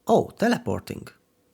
Oh, teleporting.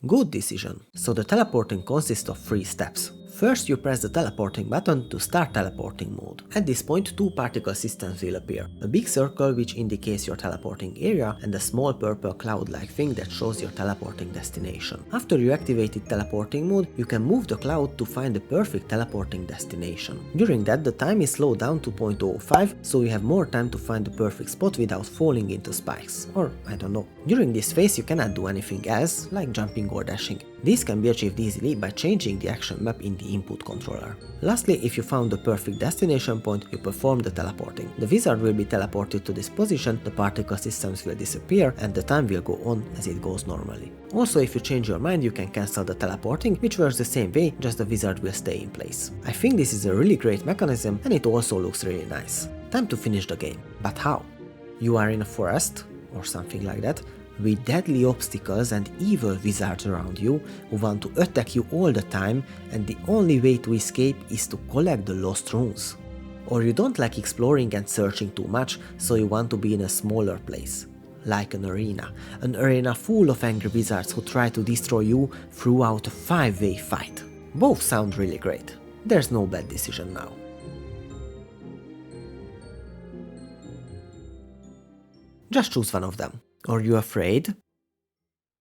Good decision. So the teleporting consists of 3 steps. First, you press the teleporting button to start teleporting mode. At this point, 2 particle systems will appear. A big circle which indicates your teleporting area and a small purple cloud-like thing that shows your teleporting destination. After you activated teleporting mode, you can move the cloud to find the perfect teleporting destination. During that, the time is slowed down to 0.05, so you have more time to find the perfect spot without falling into spikes, or I don't know. During this phase, you cannot do anything else, like jumping or dashing. This can be achieved easily by changing the action map in the input controller. Lastly, if you found the perfect destination point, you perform the teleporting. The wizard will be teleported to this position, the particle systems will disappear, and the time will go on as it goes normally. Also, if you change your mind, you can cancel the teleporting, which works the same way, just the wizard will stay in place. I think this is a really great mechanism, and it also looks really nice. Time to finish the game. But how? You are in a forest, or something like that, with deadly obstacles and evil wizards around you who want to attack you all the time, and the only way to escape is to collect the lost runes. Or you don't like exploring and searching too much, so you want to be in a smaller place. Like an arena full of angry wizards who try to destroy you throughout a 5-way fight. Both sound really great. There's no bad decision now. Just choose one of them. Are you afraid?